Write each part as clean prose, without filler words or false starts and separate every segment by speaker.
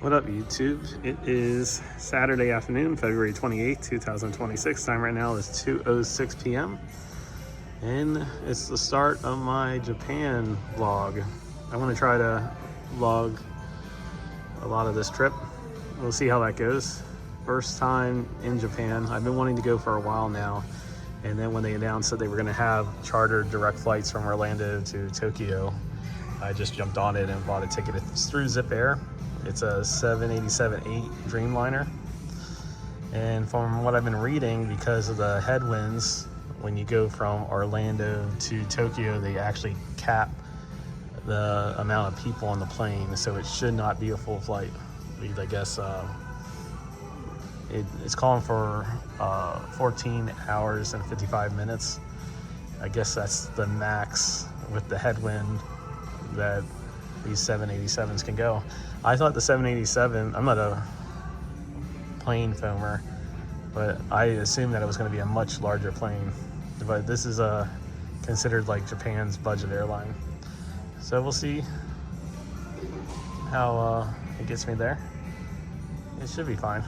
Speaker 1: What up, YouTube? It is Saturday afternoon, February 28th, 2026. Time right now is 2:06 p.m. And it's the start of my Japan vlog. I want to try to vlog a lot of this trip. We'll see how that goes. First time in Japan. I've been wanting to go for a while now. And then when they announced that they were going to have chartered direct flights from Orlando to Tokyo, I just jumped on it and bought a ticket. It's through ZipAir. It's a 787-8 Dreamliner. And from what I've been reading, because of the headwinds, when you go from Orlando to Tokyo, they actually cap the amount of people on the plane, so it should not be a full flight. I guess it's calling for 14 hours and 55 minutes. I guess that's the max with the headwind that these 787s can go. I thought the 787, I'm not a plane filmer, but I assumed that it was going to be a much larger plane. But this is considered like Japan's budget airline. So we'll see how it gets me there. It should be fine.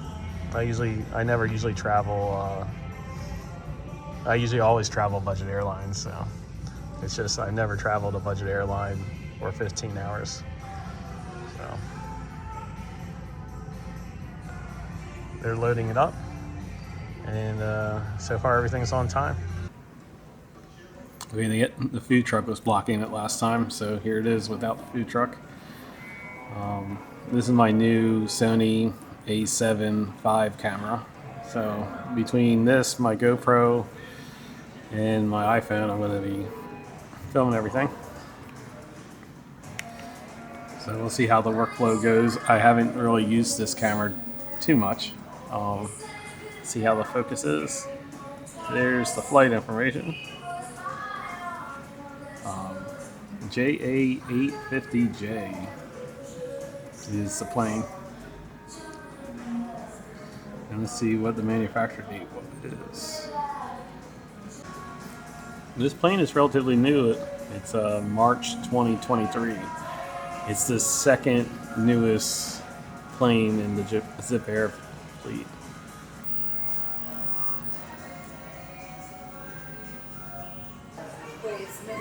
Speaker 1: I never usually travel, I usually always travel budget airlines, so it's just I never traveled a budget airline for 15 hours. So they're loading it up, and so far everything's on time. The food truck was blocking it last time, so here it is without the food truck. This is my new Sony A7 V camera. So between this, my GoPro, and my iPhone, I'm going to be filming everything. So we'll see how the workflow goes. I haven't really used this camera too much. See how the focus is. There's the flight information. JA850J is the plane. And let's see what the manufacturer date is. This plane is relatively new. It's March 2023. It's the second newest plane in the ZipAir fleet.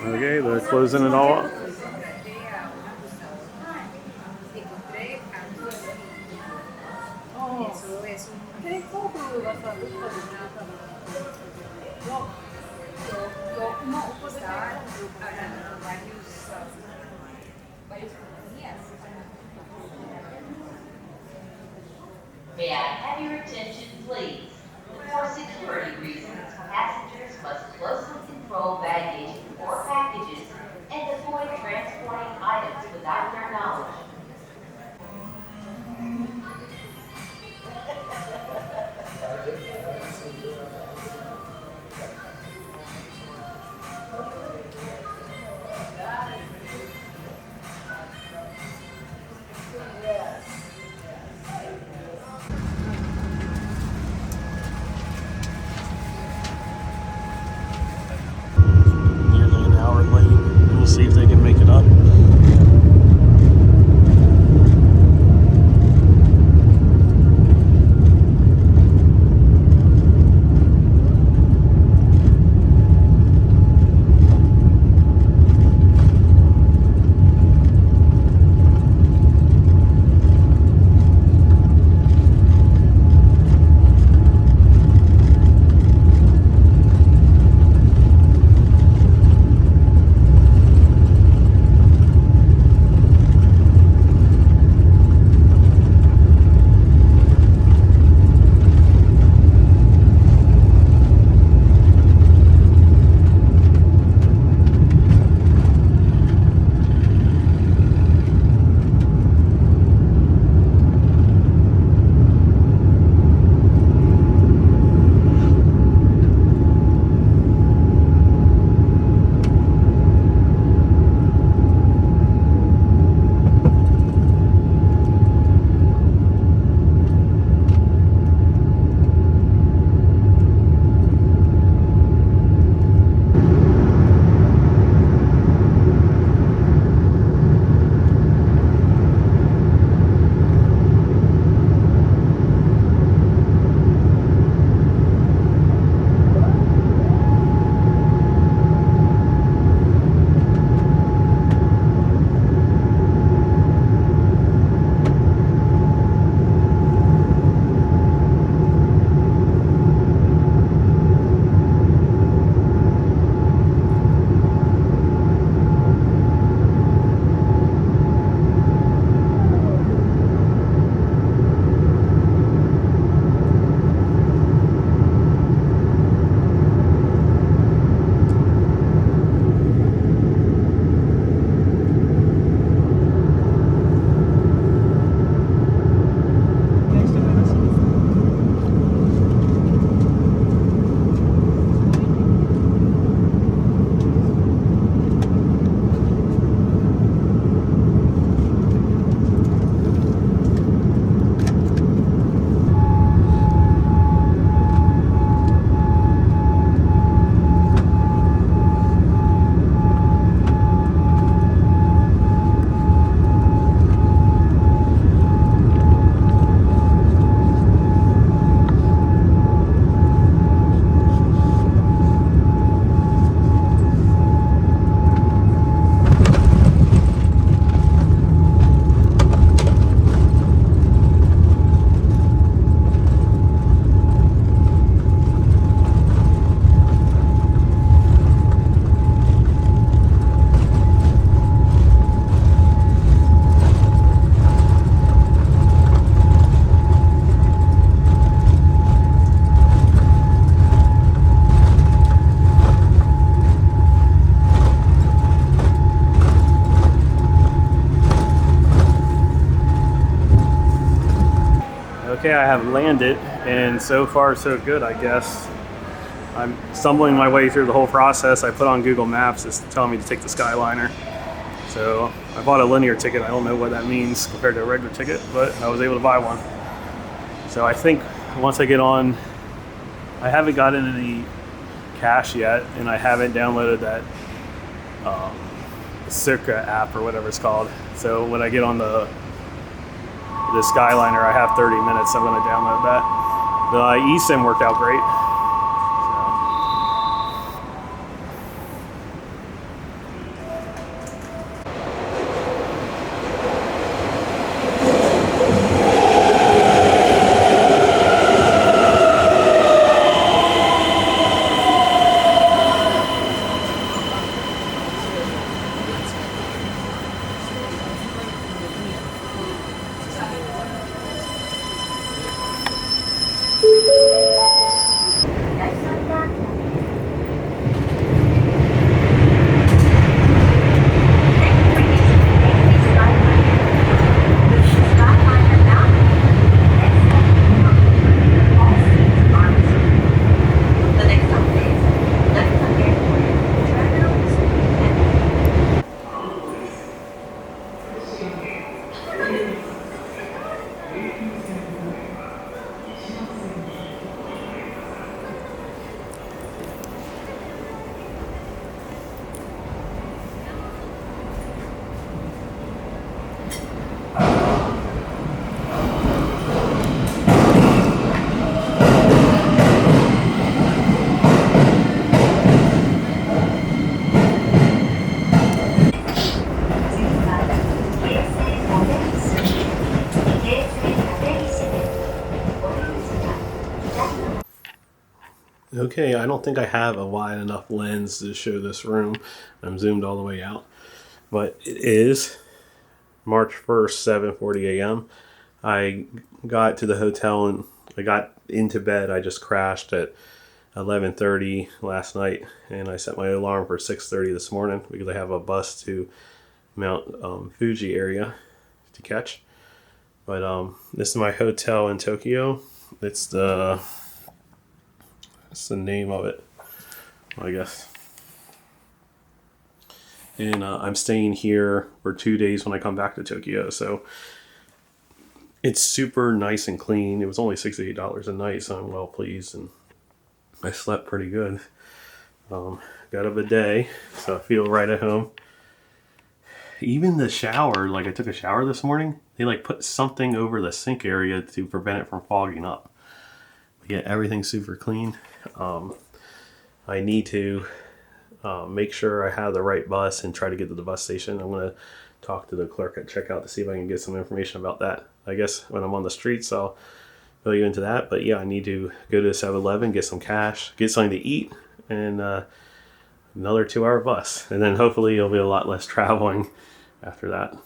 Speaker 1: Okay, they're closing it all up.
Speaker 2: May I have your attention, please? For security reasons, passengers must closely control baggage or packages and avoid transporting items without their knowledge.
Speaker 1: Nearly an hour late. We'll see if they can make it up. Okay, I have landed, and so far so good, I guess. I'm stumbling my way through the whole process. I put on Google Maps, it's telling me to take the Skyliner. So I bought a linear ticket. I don't know what that means compared to a regular ticket, but I was able to buy one. So I think once I get on, I haven't gotten any cash yet, and I haven't downloaded that Circa app or whatever it's called. So when I get on the Skyliner, I have 30 minutes. I'm going to download that. The eSIM worked out great. Okay, I don't think I have a wide enough lens to show this room. I'm zoomed all the way out. But it is March 1st, 7:40 a.m. I got to the hotel and I got into bed. I just crashed at 11:30 last night, and I set my alarm for 6:30 this morning because I have a bus to Mount Fuji area to catch. But this is my hotel in Tokyo. It's What's the name of it? I guess. And I'm staying here for 2 days when I come back to Tokyo. So it's super nice and clean. It was only $68 a night, so I'm well pleased. And I slept pretty good. Got a bidet, so I feel right at home. Even the shower, like I took a shower this morning, they like put something over the sink area to prevent it from fogging up. But yeah, everything's super clean. I need to make sure I have the right bus and try to get to the bus station. I'm going to talk to the clerk at checkout to see if I can get some information about that. I guess when I'm on the streets, I'll fill you into that. But yeah, I need to go to 7-Eleven, get some cash, get something to eat, and another 2-hour bus. And then hopefully it'll be a lot less traveling after that.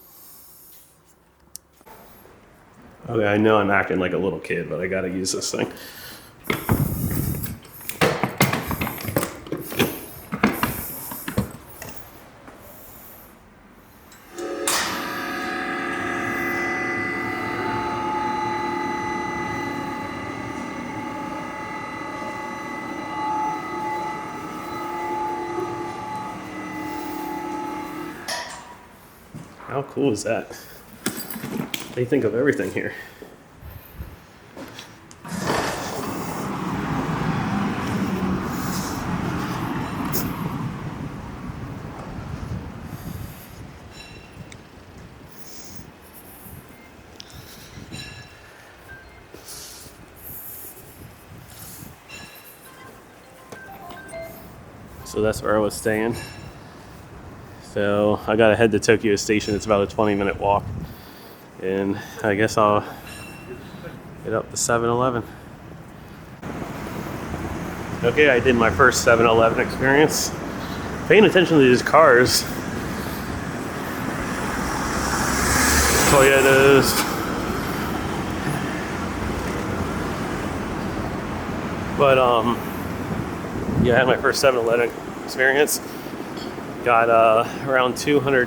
Speaker 1: Okay, I know I'm acting like a little kid, but I got to use this thing. How cool is that? They think of everything here. So that's where I was staying. So I gotta head to Tokyo Station. It's about a 20-minute walk. And I guess I'll hit up the 7-Eleven. Okay, I did my first 7-Eleven experience. Paying attention to these cars. Toyotas. But yeah, I had my first 7-Eleven experience. Got around $200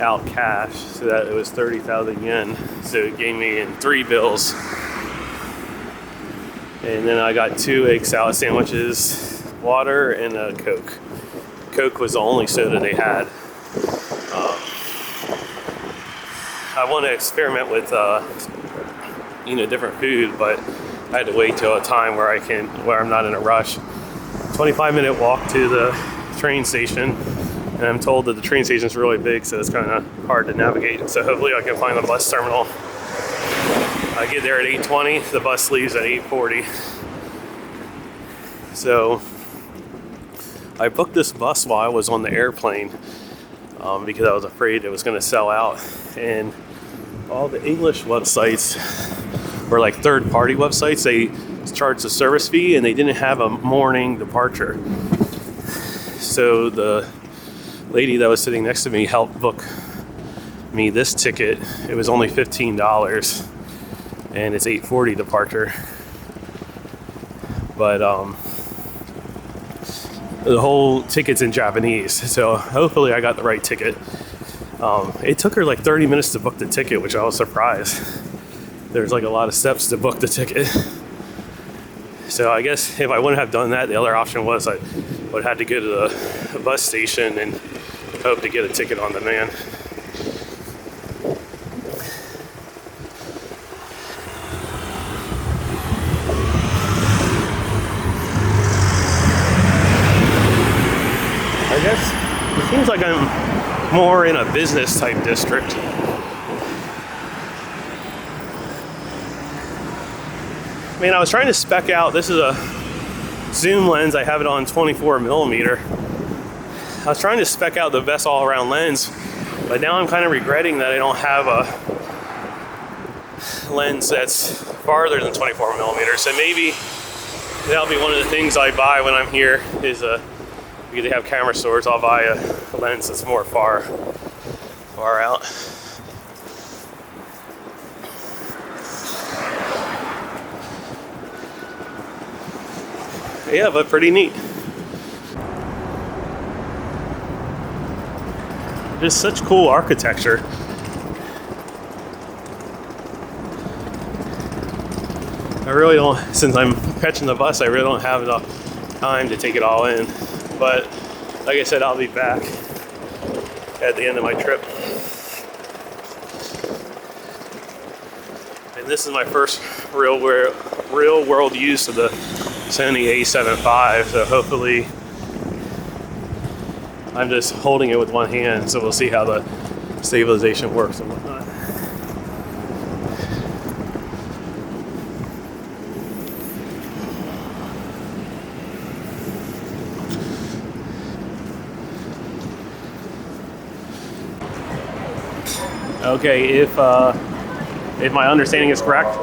Speaker 1: out cash, so that it was 30,000 yen. So it gave me in 3 bills. And then I got 2 egg salad sandwiches, water, and a Coke. Coke was the only soda they had. I want to experiment with different food, but I had to wait till a time where I'm not in a rush. 25-minute walk to the train station, and I'm told that the train station is really big, so it's kind of hard to navigate. So hopefully I can find the bus terminal. I get there at 8:20, the bus leaves at 8:40. So I booked this bus while I was on the airplane because I was afraid it was going to sell out. And all the English websites were like third-party websites. They charged a service fee, and they didn't have a morning departure. So the lady that was sitting next to me helped book me this ticket. It was only $15, and it's 8:40 departure. But the whole ticket's in Japanese, so hopefully I got the right ticket. It took her like 30 minutes to book the ticket, which I was surprised. There's like a lot of steps to book the ticket. So I guess if I wouldn't have done that, the other option was I would have had to go to the bus station and hope to get a ticket on demand. I guess it seems like I'm more in a business type district. I mean, I was trying to spec out, this is a zoom lens, I have it on 24mm. I was trying to spec out the best all-around lens, but now I'm kind of regretting that I don't have a lens that's farther than 24mm. So maybe that'll be one of the things I buy when I'm here is because they have camera stores, I'll buy a lens that's more far out. Yeah, but pretty neat. Just such cool architecture. I really don't, since I'm catching the bus, I really don't have enough time to take it all in. But like I said, I'll be back at the end of my trip. And this is my first real world use of the Sony A7 IV, so hopefully I'm just holding it with one hand, so we'll see how the stabilization works and whatnot. Okay, if my understanding is correct,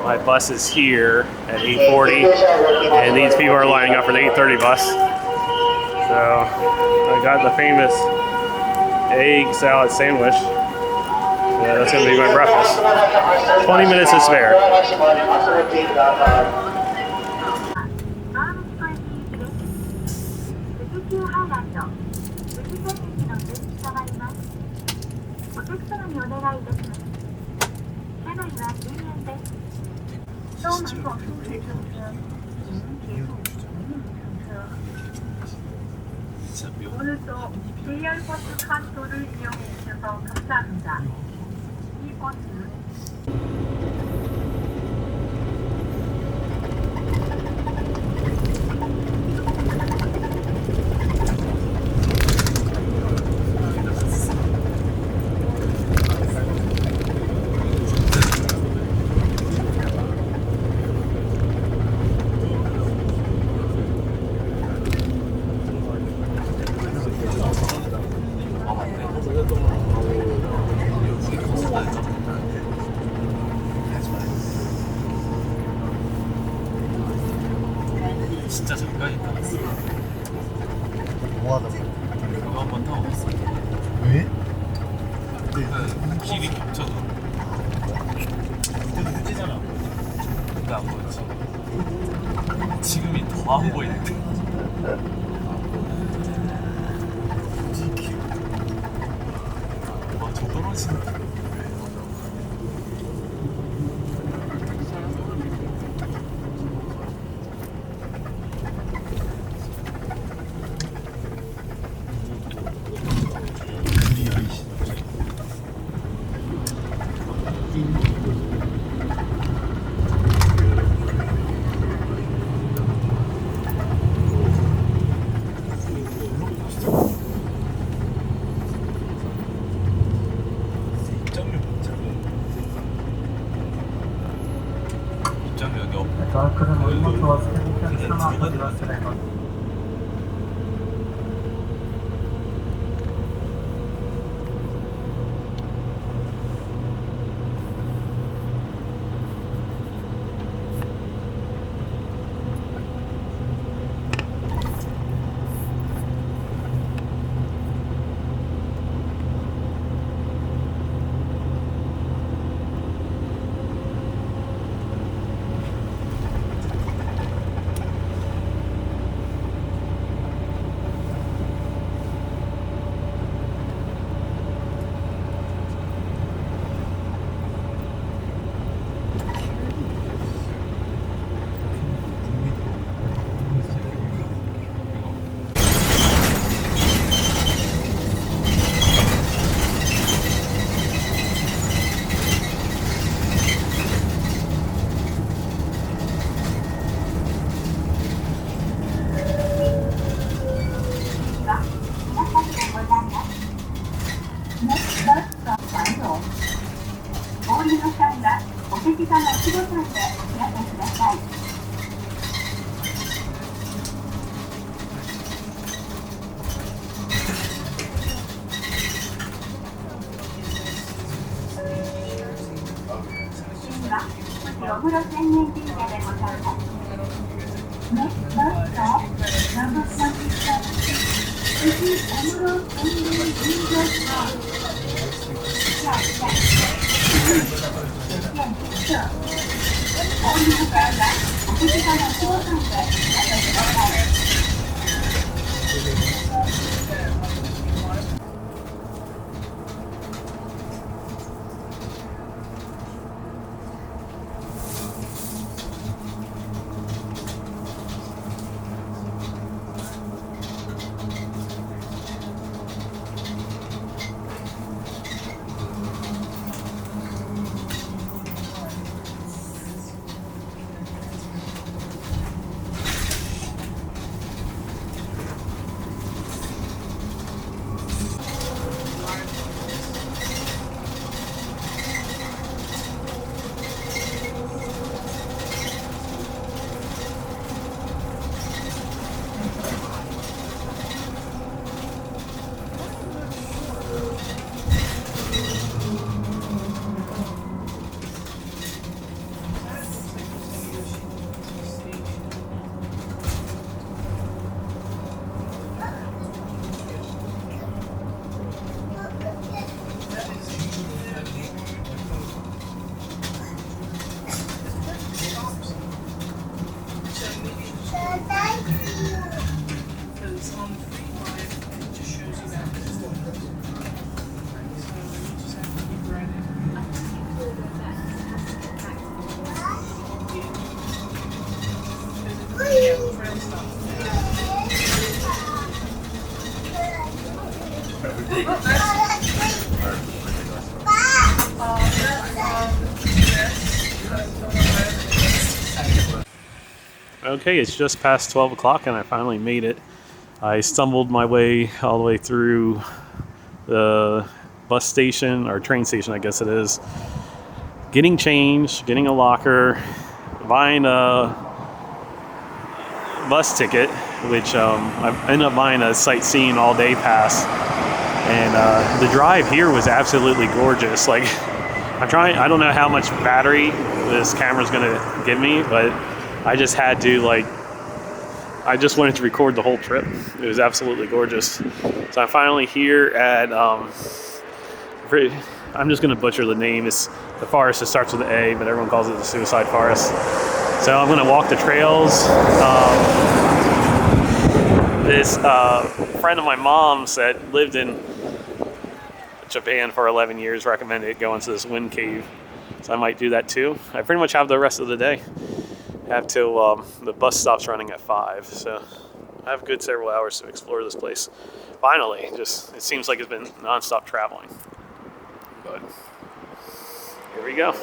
Speaker 1: my bus is here at 8:40, and these people are lining up for the 8:30 bus. So I got the famous egg salad sandwich. Yeah, that's gonna be my breakfast. 20 minutes to spare.
Speaker 3: 오늘도 JR 버스 칸도를 이용해 주셔서 감사합니다. 이 버스는
Speaker 4: 진짜 장난이다.
Speaker 5: 뭐하다 보니?
Speaker 4: 이거 한번 타고 갔어.
Speaker 5: 왜?
Speaker 4: 길이 겹쳐서.
Speaker 5: 그때도 휴지잖아.
Speaker 4: 근데 안 보였지. 지금이 더 안 보이는데.
Speaker 5: GQ.
Speaker 4: 뭐
Speaker 3: 風呂洗面神社でございます。Next bus stop, number 27. This is Emerald Ending Jesus Road. 下一站，电瓶社。お降りの際は、お手札の交換でお越しください。
Speaker 1: Okay, it's just past 12 o'clock and I finally made it. I stumbled my way all the way through the bus station, or train station I guess it is, getting changed, getting a locker, buying a bus ticket, which I ended up buying a sightseeing all day pass. And the drive here was absolutely gorgeous. Like, I don't know how much battery this camera's gonna give me, but I just had to, I just wanted to record the whole trip. It was absolutely gorgeous. So I'm finally here at, I'm just gonna butcher the name. It's the forest that starts with an A, but everyone calls it the Suicide Forest. So I'm gonna walk the trails. This friend of my mom's that lived in Japan for 11 years recommended going to this wind cave. So I might do that too. I pretty much have the rest of the day. I have till the bus stops running at 5. So I have a good several hours to explore this place. Finally, it seems like it's been non-stop traveling. But here we go.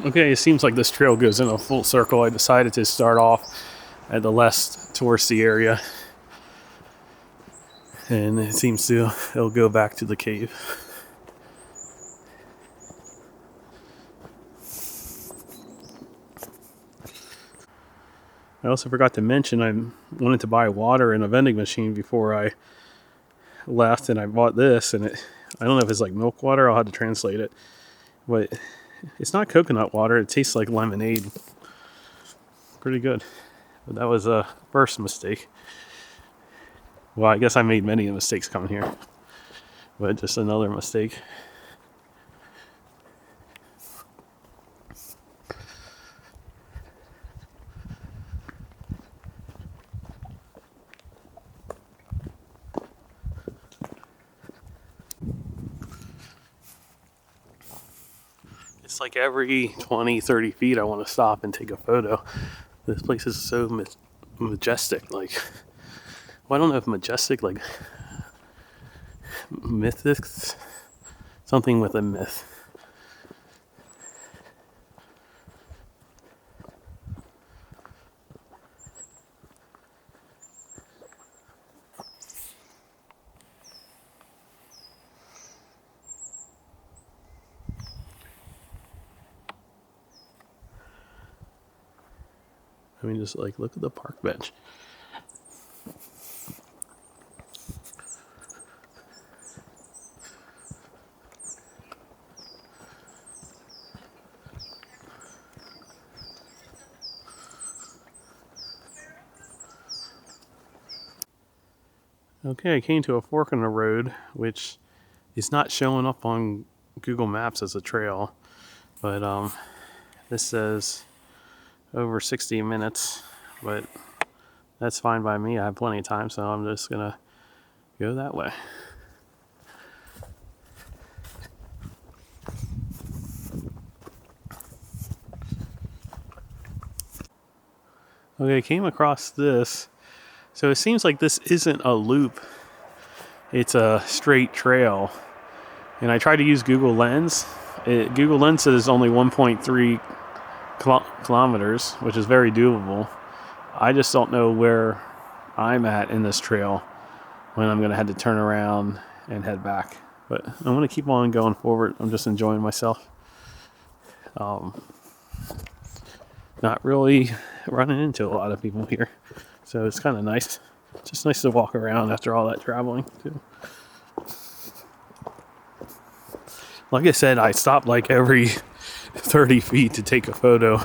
Speaker 1: Okay, it seems like this trail goes in a full circle. I decided to start off at the less touristy area. And it seems it'll go back to the cave. I also forgot to mention I wanted to buy water in a vending machine before I left, and I bought this, and I don't know if it's like milk water. I'll have to translate it, but it's not coconut water. It tastes like lemonade. Pretty good. But that was a first mistake. Well, I guess I made many mistakes coming here, but just another mistake. It's like every 20, 30 feet I want to stop and take a photo. This place is so majestic. Like, well, I don't know if majestic, like mythic, something with a myth. I mean, just like look at the park bench. Okay, I came to a fork in the road, which is not showing up on Google Maps as a trail, but this says over 60 minutes, but that's fine by me. I have plenty of time, so I'm just gonna go that way. Okay, I came across this. So it seems like this isn't a loop. It's a straight trail. And I tried to use Google Lens. Google Lens says only 1.3 kilometers, which is very doable. I just don't know where I'm at in this trail when I'm going to have to turn around and head back. But I'm going to keep on going forward. I'm just enjoying myself. Not really running into a lot of people here. So it's kind of nice. Just nice to walk around after all that traveling too. Like I said, I stopped like every 30 feet to take a photo.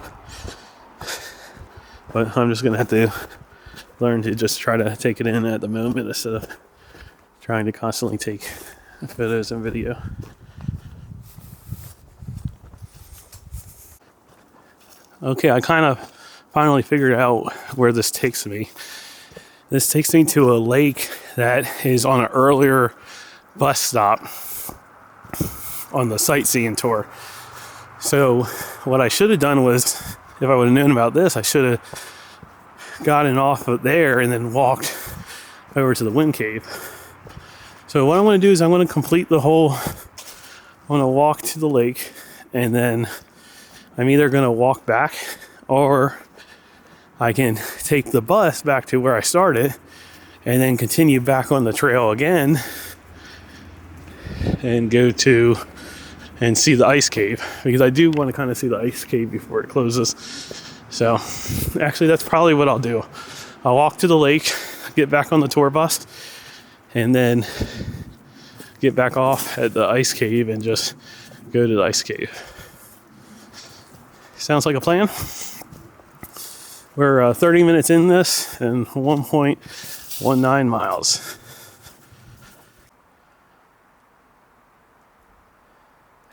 Speaker 1: But I'm just going to have to learn to just try to take it in at the moment instead of trying to constantly take photos and video. Okay, I kind of finally figured out where this takes me. This takes me to a lake that is on an earlier bus stop on the sightseeing tour. So what I should have done was, if I would have known about this, I should have gotten off of there and then walked over to the wind cave. So what I'm going to do is I'm going to complete the whole, I'm going to walk to the lake, and then I'm either going to walk back or I can take the bus back to where I started and then continue back on the trail again and go to and see the ice cave, because I do want to kind of see the ice cave before it closes. So actually that's probably what I'll do. I'll walk to the lake, get back on the tour bus, and then get back off at the ice cave and just go to the ice cave. Sounds like a plan. We're 30 minutes in this and 1.19 miles.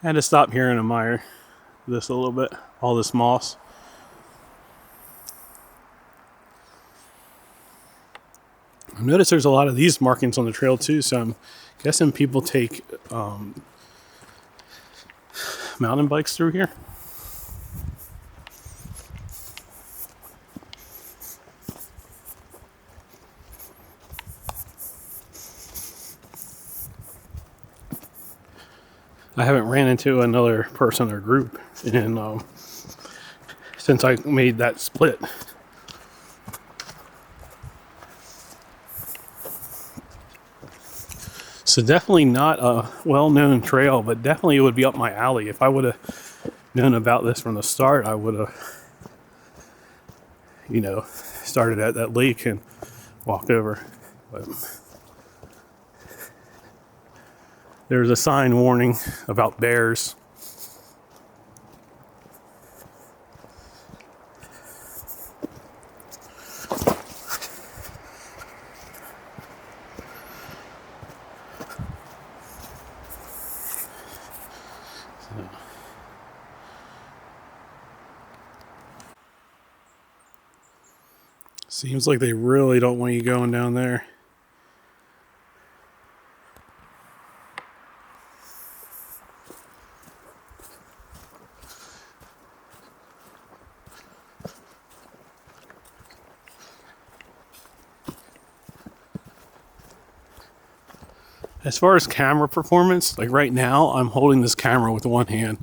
Speaker 1: I had to stop here and admire this a little bit, all this moss. I noticed there's a lot of these markings on the trail too, so I'm guessing people take mountain bikes through here. I haven't ran into another person or group in since I made that split. So definitely not a well-known trail, but definitely it would be up my alley. If I would have known about this from the start, I would have, started at that lake and walked over. But there's a sign warning about bears. Seems like they really don't want you going down there. As far as camera performance, like right now, I'm holding this camera with one hand.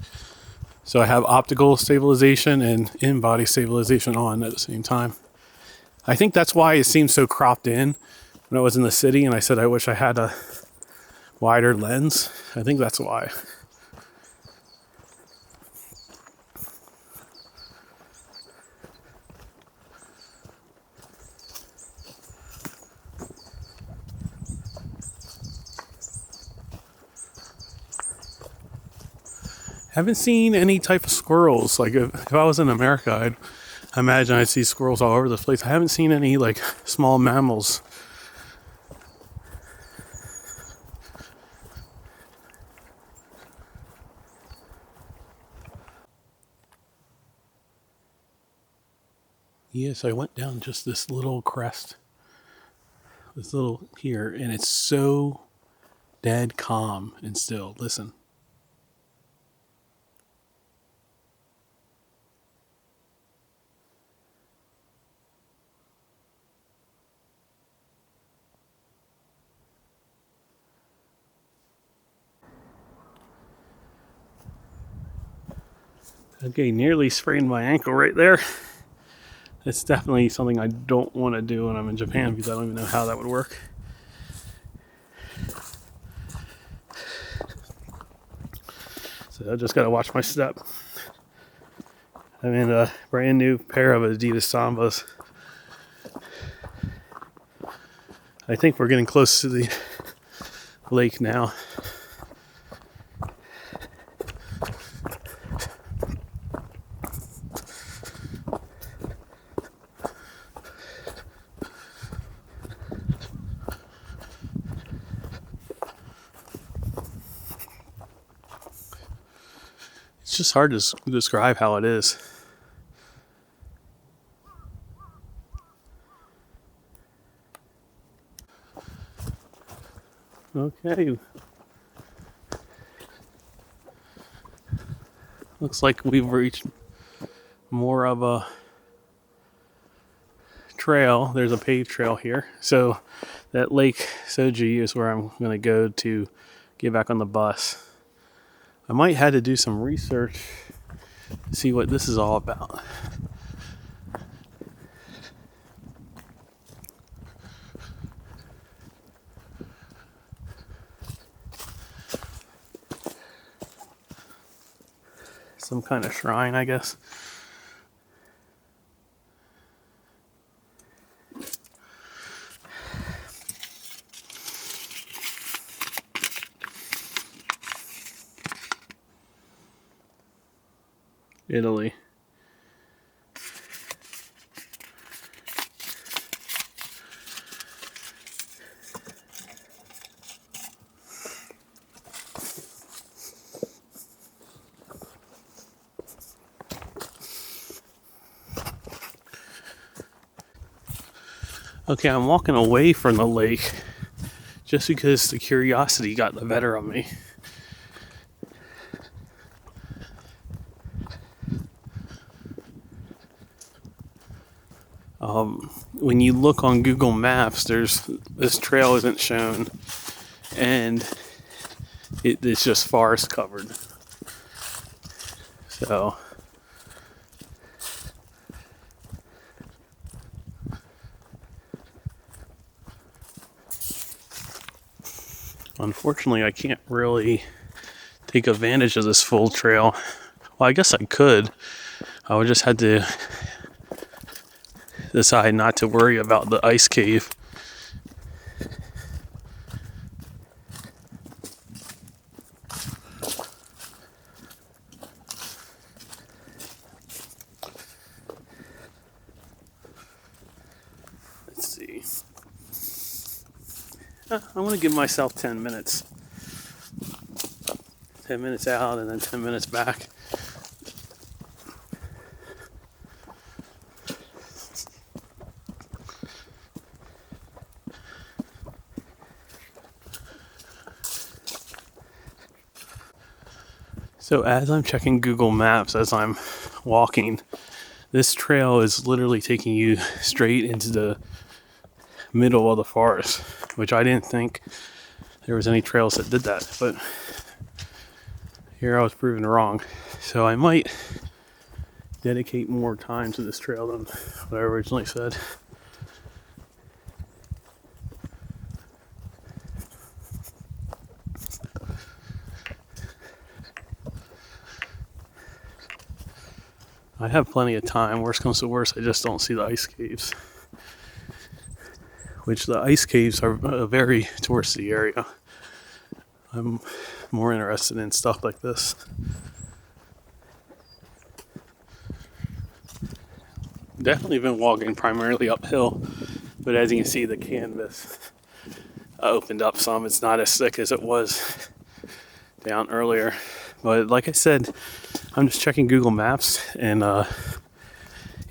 Speaker 1: So I have optical stabilization and in-body stabilization on at the same time. I think that's why it seems so cropped in when I was in the city and I said I wish I had a wider lens. I think that's why. Haven't seen any type of squirrels. Like if I was in America, I imagine I'd see squirrels all over the place. I haven't seen any like small mammals Yes, I went down just this little crest, this little here, and it's so dead calm and still. Listen. Okay, nearly sprained my ankle right there. It's definitely something I don't want to do when I'm in Japan because I don't even know how that would work. So I just got to watch my step. I'm in a brand new pair of Adidas Sambas. I think we're getting close to the lake now. It's just hard to describe how it is. Okay. Looks like we've reached more of a trail. There's a paved trail here. So that Lake Soji is where I'm going to go to get back on the bus. I might have to do some research to see what this is all about. Some kind of shrine, I guess. Italy. Okay, I'm walking away from the lake just because the curiosity got the better of me. When you look on Google Maps, this trail isn't shown, and it's just forest covered. So unfortunately, I can't really take advantage of this full trail. Well, I guess I could. I would just have to decide not to worry about the ice cave. Let's see. I'm going to give myself 10 minutes. 10 minutes out and then 10 minutes back. So as I'm checking Google Maps, as I'm walking, this trail is literally taking you straight into the middle of the forest, which I didn't think there was any trails that did that, but here I was proven wrong. So I might dedicate more time to this trail than what I originally said. I have plenty of time. Worst comes to worst, I just don't see the ice caves. Which the ice caves are very touristy area. I'm more interested in stuff like this. Definitely been walking primarily uphill, but as you can see, the canvas opened up some. It's not as thick as it was down earlier. But like I said, I'm just checking Google Maps, and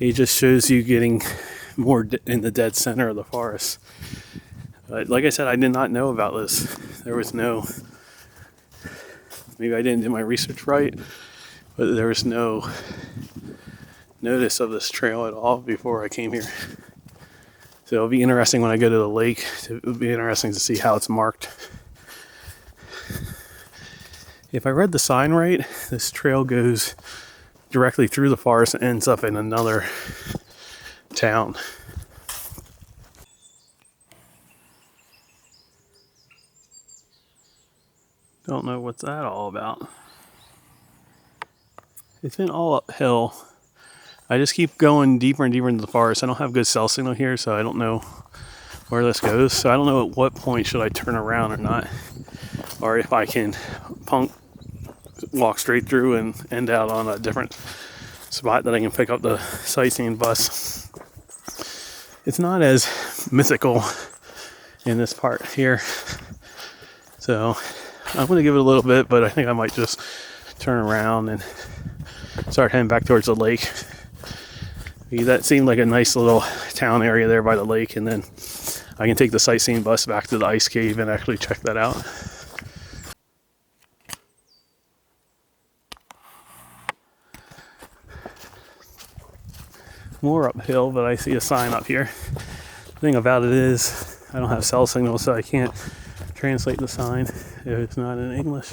Speaker 1: He just shows you getting more in the dead center of the forest. But like I said, I did not know about this. There was no, maybe I didn't do my research right, but there was no notice of this trail at all before I came here. So it'll be interesting when I go to the lake. It'll be interesting to see how it's marked. If I read the sign right, this trail goes directly through the forest and ends up in another town. Don't know what's that all about. It's been all uphill. I just keep going deeper and deeper into the forest. I don't have good cell signal here, so I don't know where this goes. So I don't know at what point should I turn around or not, or if I can walk straight through and end out on a different spot that I can pick up the sightseeing bus. It's not as mythical in this part here, so I'm going to give it a little bit, but I think I might just turn around and start heading back towards the lake. That seemed like a nice little town area there by the lake, and then I can take the sightseeing bus back to the ice cave and actually check that out. More uphill, but I see a sign up here. The thing about it is I don't have cell signal, so I can't translate the sign if it's not in English.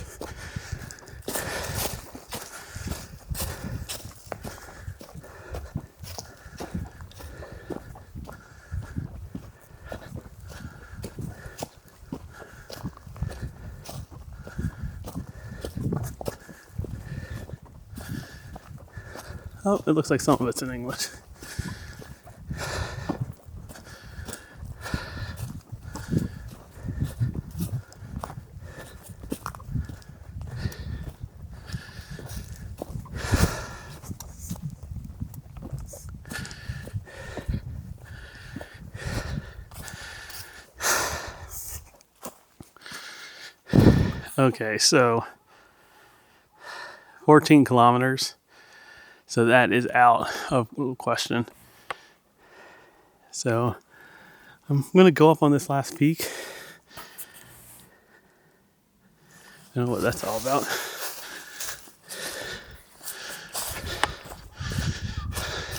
Speaker 1: Oh, it looks like some of it's in English. Okay, so 14 kilometers. So that is out of question. So I'm going to go up on this last peak. I don't know what that's all about.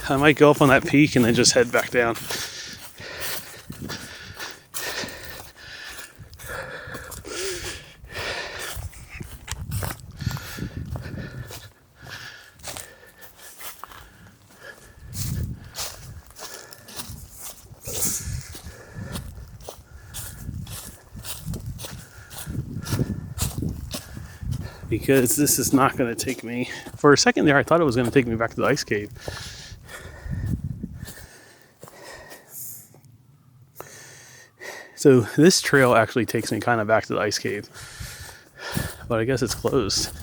Speaker 1: I might go up on that peak and then just head back down. Because this is not going to take me. For a second there, I thought it was going to take me back to the ice cave. So this trail actually takes me kind of back to the ice cave. But I guess it's closed.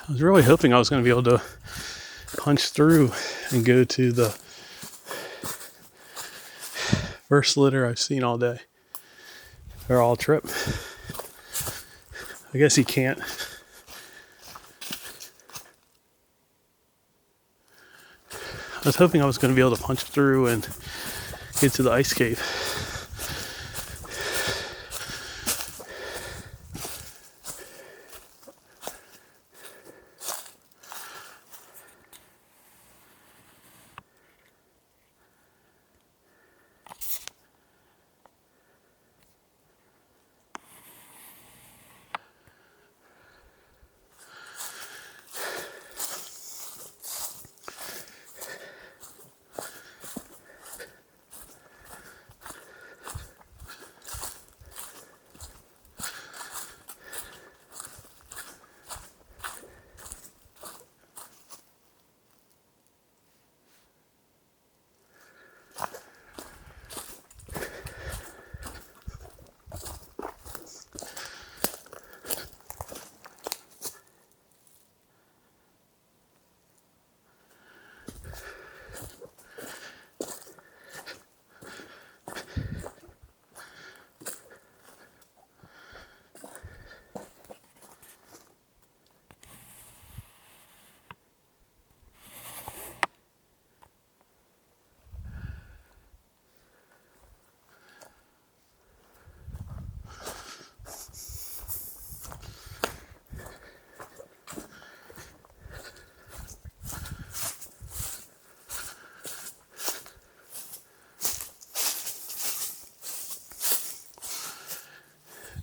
Speaker 1: I was really hoping I was going to be able to punch through and go to the first litter I've seen all day, or all trip. I guess you can't. I was hoping I was going to be able to punch through and get to the ice cave.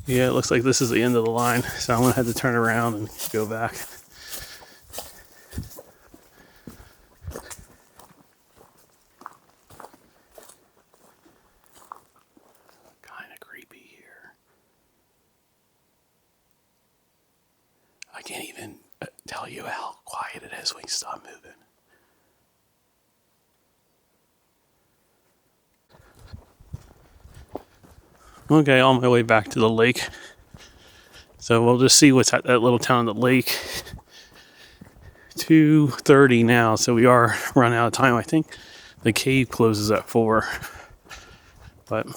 Speaker 1: Yeah, it looks like this is the end of the line, so I'm gonna have to turn around and go back. Kind of creepy here. I can't even tell you how quiet it is when you stop moving. Okay, on my way back to the lake. So we'll just see what's at that little town, the lake. 2:30 now, so we are running out of time. I think the cave closes at 4. But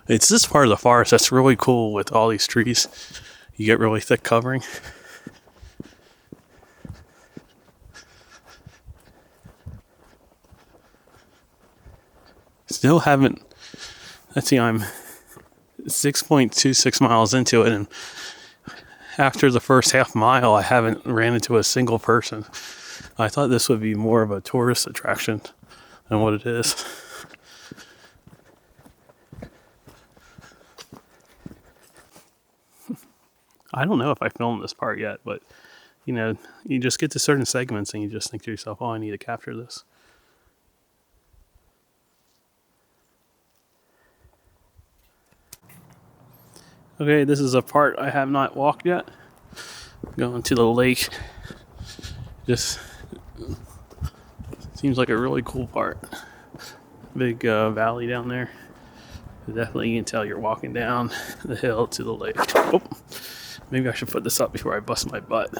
Speaker 1: it's this part of the forest that's really cool with all these trees. You get really thick covering. Still haven't, let's see, I'm 6.26 miles into it, and after the first half mile, I haven't ran into a single person. I thought this would be more of a tourist attraction than what it is. I don't know if I filmed this part yet, but you know, you just get to certain segments and you just think to yourself, oh, I need to capture this. Okay, this is a part I have not walked yet. Going to the lake. Just seems like a really cool part. Big valley down there. Definitely you can tell you're walking down the hill to the lake. Oh, maybe I should put this up before I bust my butt.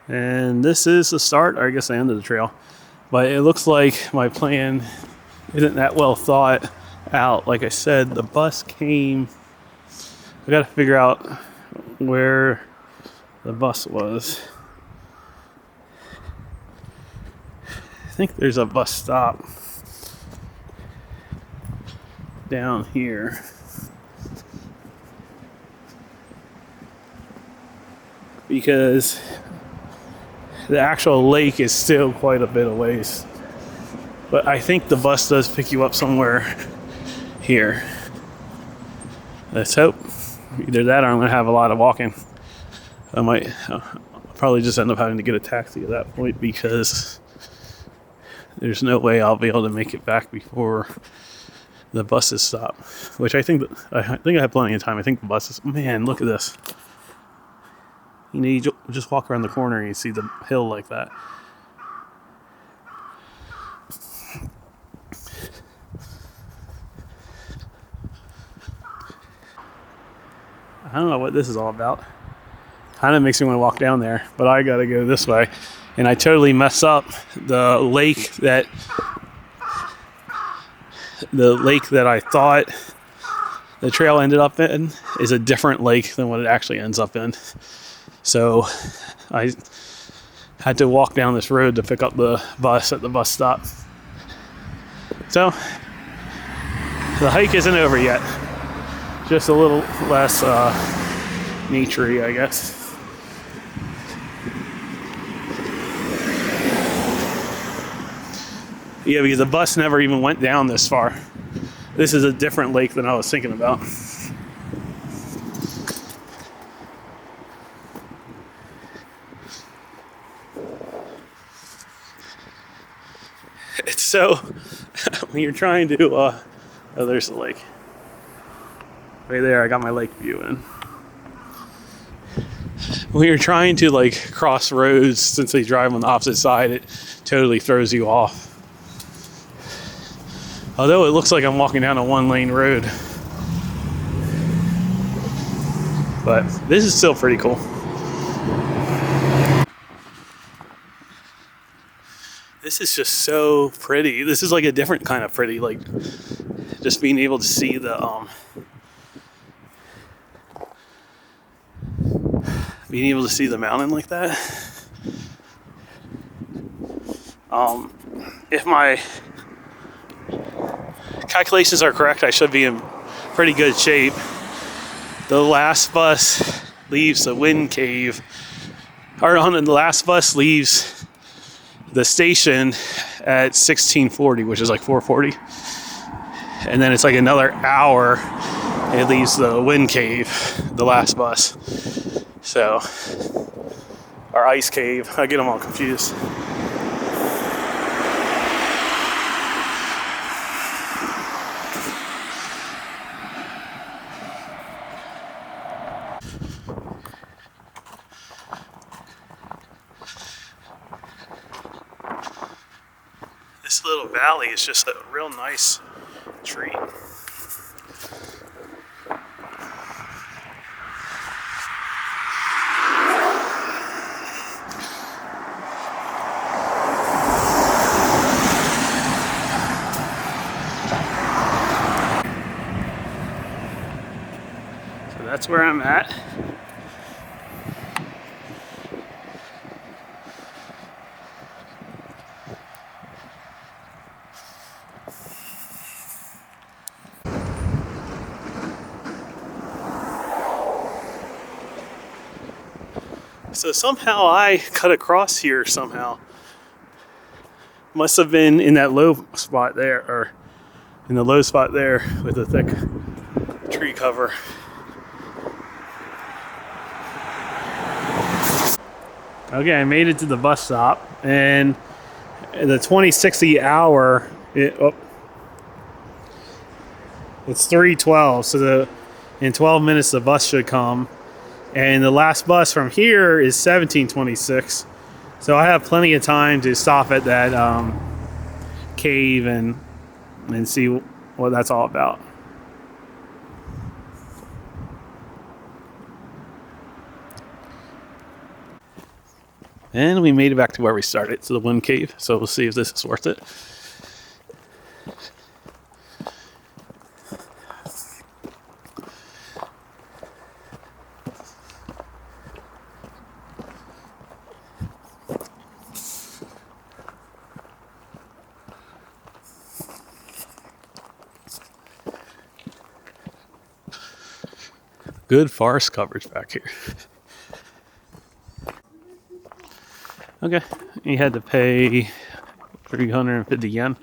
Speaker 1: And this is the start, or I guess the end of the trail. But it looks like my plan isn't that well thought out. Like I said, the bus came. I gotta figure out where the bus was. I think there's a bus stop down here. Because the actual lake is still quite a bit of ways. But I think the bus does pick you up somewhere here. Let's hope. Either that or I'm going to have a lot of walking. I might probably just end up having to get a taxi at that point because there's no way I'll be able to make it back before the buses stop. Which I think I have plenty of time. I think the buses. Man, look at this. You know, you just walk around the corner and you see the hill like that. I don't know what this is all about. Kind of makes me want to walk down there, but I gotta go this way. And I totally mess up the lake that I thought the trail ended up in is a different lake than what it actually ends up in. So I had to walk down this road to pick up the bus at the bus stop. So the hike isn't over yet. Just a little less naturey, I guess. Yeah, because the bus never even went down this far. This is a different lake than I was thinking about. It's so, when you're trying to, oh, there's the lake. Right there, I got my lake view in. When you're trying to like cross roads, since they drive on the opposite side, it totally throws you off. Although it looks like I'm walking down a one-lane road. But this is still pretty cool. This is just so pretty. This is like a different kind of pretty, like just being able to see the mountain like that. If my calculations are correct, I should be in pretty good shape. The last bus leaves the wind cave, or on the last bus leaves the station at 16:40, which is like 4:40. And then it's like another hour. It leaves the wind cave, the last bus. So, or ice cave. I get them all confused. This little valley is just a real nice treat. So that's where I'm at. So somehow I cut across here somehow. Must have been in that low spot there, or in the low spot there with the thick tree cover. Okay, I made it to the bus stop, and the 2060 hour, it's 3:12, so in 12 minutes the bus should come. And the last bus from here is 17:26. So I have plenty of time to stop at that cave and see what that's all about. And we made it back to where we started, to the wind cave. So we'll see if this is worth it. Good forest coverage back here. Okay, you had to pay 350 yen.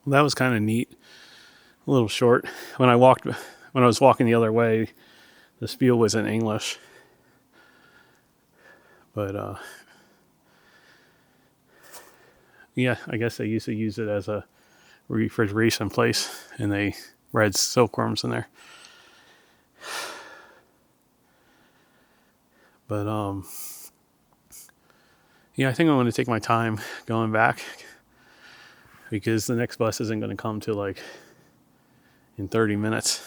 Speaker 1: That was kind of neat. A little short. When I was walking the other way, the spiel was in English. But yeah, I guess they used to use it as a refrigeration place, and they bred silkworms in there. But yeah, I think I'm going to take my time going back, because the next bus isn't going to come till like in 30 minutes.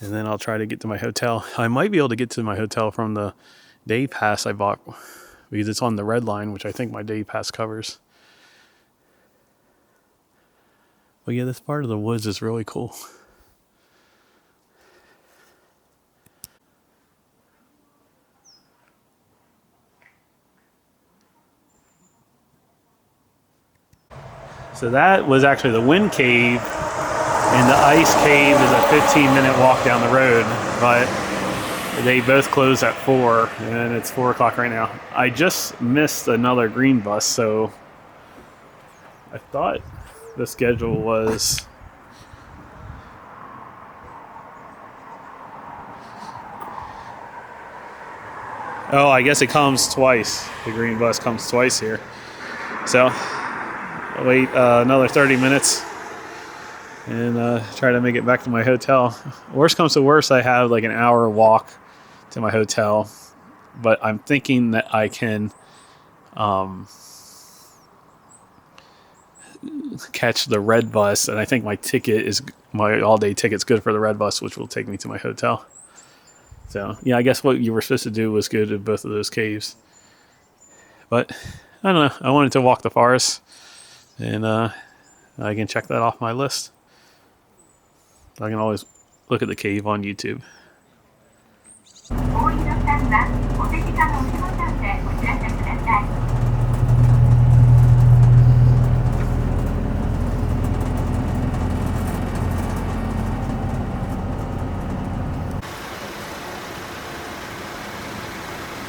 Speaker 1: And then I'll try to get to my hotel. I might be able to get to my hotel from the day pass I bought, because it's on the red line, which I think my day pass covers. But yeah, this part of the woods is really cool. So that was actually the wind cave, and the ice cave is a 15-minute walk down the road, but they both close at 4, and it's 4 o'clock right now. I just missed another green bus, so I thought the schedule was... Oh, I guess it comes twice. The green bus comes twice here. So I'll wait another 30 minutes and try to make it back to my hotel. Worst comes to worst, I have like an hour walk to my hotel, but I'm thinking that I can catch the red bus, and I think my all-day ticket's good for the red bus, which will take me to my hotel. So yeah, I guess what you were supposed to do was go to both of those caves, but I don't know. I wanted to walk the forest, and I can check that off my list. I can always look at the cave on YouTube.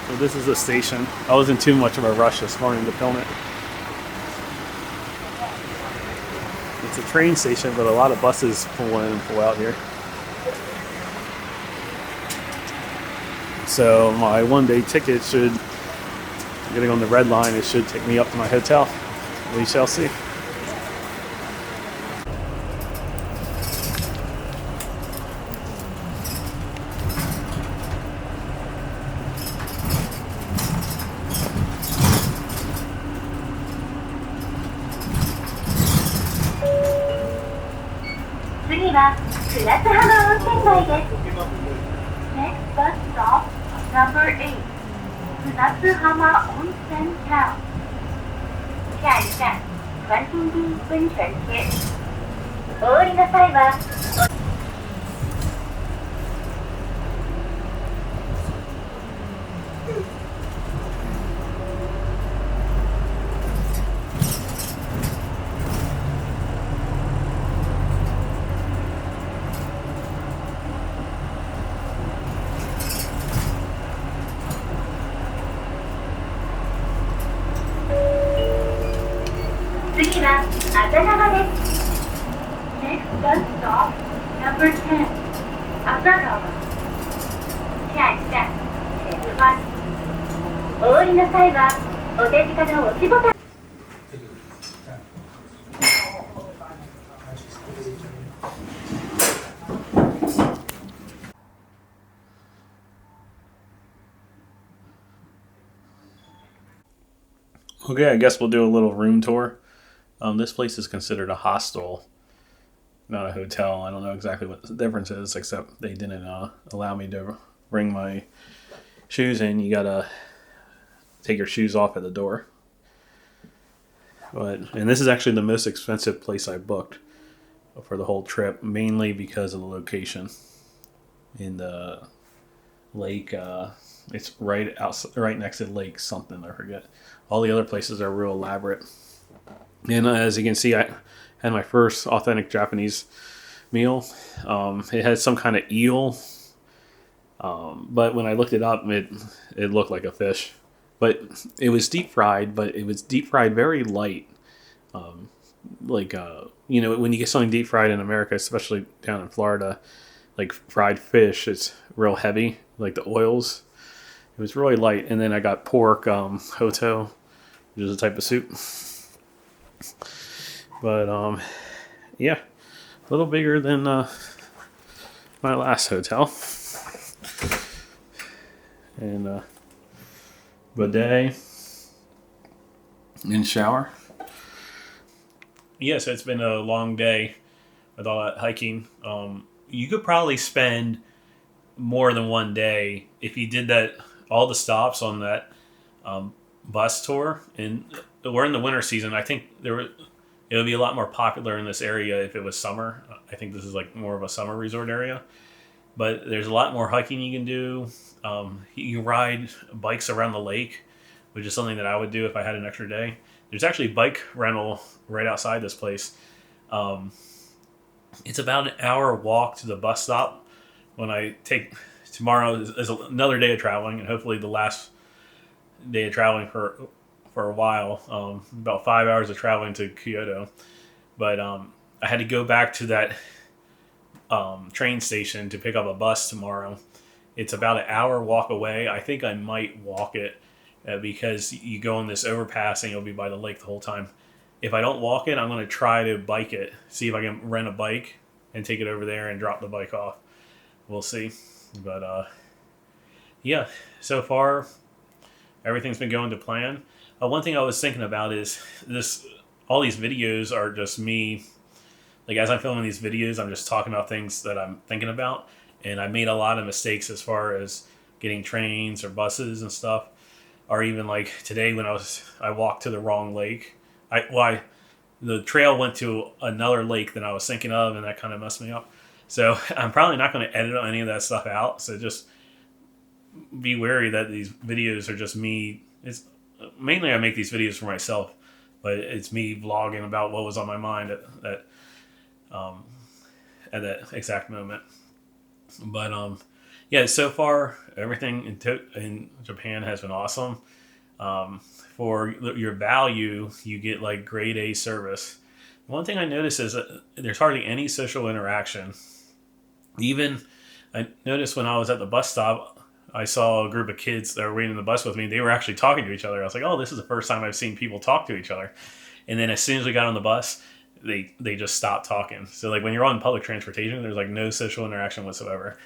Speaker 1: So this is the station. I was in too much of a rush this morning to film it. It's a train station, but a lot of buses pull in and pull out here. So my one-day ticket should, getting on the red line, it should take me up to my hotel. We shall see.
Speaker 3: Next bus stop, number 8, 船津浜温泉タウン。下一站、船津滨温泉街。お降りの際は、次は熱川です。Next bus stop, number 10, 熱川。下一站、瀬戸バス。お降りの際は、お手近の押しボタン。
Speaker 1: Okay, I guess we'll do a little room tour. This place is considered a hostel, not a hotel. I don't know exactly what the difference is, except they didn't allow me to bring my shoes in. You gotta take your shoes off at the door. And this is actually the most expensive place I booked for the whole trip, mainly because of the location in the lake It's right next to Lake something, I forget. All the other places are real elaborate. And as you can see, I had my first authentic Japanese meal. It had some kind of eel, but when I looked it up, it looked like a fish. But it was deep fried, but it was deep fried very light. Like when you get something deep fried in America, especially down in Florida, like fried fish, it's real heavy, like the oils. It was really light. And then I got pork hoto, which is a type of soup. But yeah, a little bigger than my last hotel. And bidet and shower. Yeah, so it's been a long day with all that hiking. You could probably spend more than one day if you did that, all the stops on that bus tour. And we're in the winter season. I think it would be a lot more popular in this area if it was summer. I think this is like more of a summer resort area. But there's a lot more hiking you can do. You can ride bikes around the lake, which is something that I would do if I had an extra day. There's actually bike rental right outside this place. It's about an hour walk to the bus stop. When I take tomorrow is another day of traveling, and hopefully the last day of traveling for a while. About 5 hours of traveling to Kyoto, but I had to go back to that train station to pick up a bus tomorrow. It's about an hour walk away. I think I might walk it because you go on this overpass and you'll be by the lake the whole time. If I don't walk it, I'm going to try to bike it. See if I can rent a bike and take it over there and drop the bike off. We'll see. But yeah, so far everything's been going to plan. One thing I was thinking about is all these videos are just me. Like as I'm filming these videos, I'm just talking about things that I'm thinking about. And I made a lot of mistakes as far as getting trains or buses and stuff. Or even like today when I walked to the wrong lake. The trail went to another lake than I was thinking of, and that kind of messed me up. So I'm probably not going to edit any of that stuff out. So just be wary that these videos are just me. It's mainly I make these videos for myself, but it's me vlogging about what was on my mind at that exact moment. But yeah, so far everything in Japan has been awesome. For your value, you get like grade A service. One thing I noticed is that there's hardly any social interaction. Even I noticed when I was at the bus stop, I saw a group of kids that were waiting on the bus with me. They were actually talking to each other. I was like, oh, this is the first time I've seen people talk to each other. And then as soon as we got on the bus, they just stopped talking. So like when you're on public transportation, there's like no social interaction whatsoever.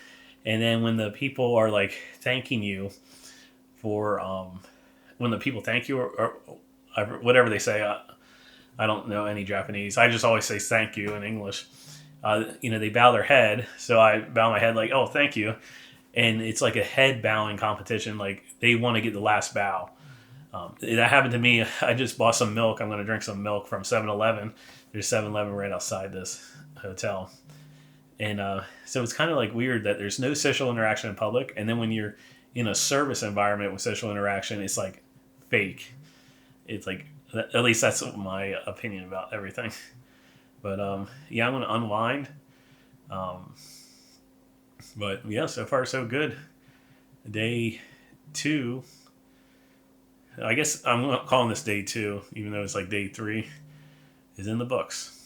Speaker 1: And then when the people are like thanking you for when the people thank you or whatever they say, I don't know any Japanese. I just always say thank you in English. They bow their head, so I bow my head like, oh, thank you. And it's like a head bowing competition. Like they want to get the last bow. That happened to me. I just bought some milk. I'm going to drink some milk from 7-Eleven. There's 7-Eleven right outside this hotel. And so it's kind of like weird that there's no social interaction in public. And then when you're in a service environment with social interaction, it's like fake. It's like, at least that's my opinion about everything. But yeah, I'm going to unwind. But yeah, so far so good. Day 2. I guess I'm calling this day 2, even though it's like day 3, is in the books.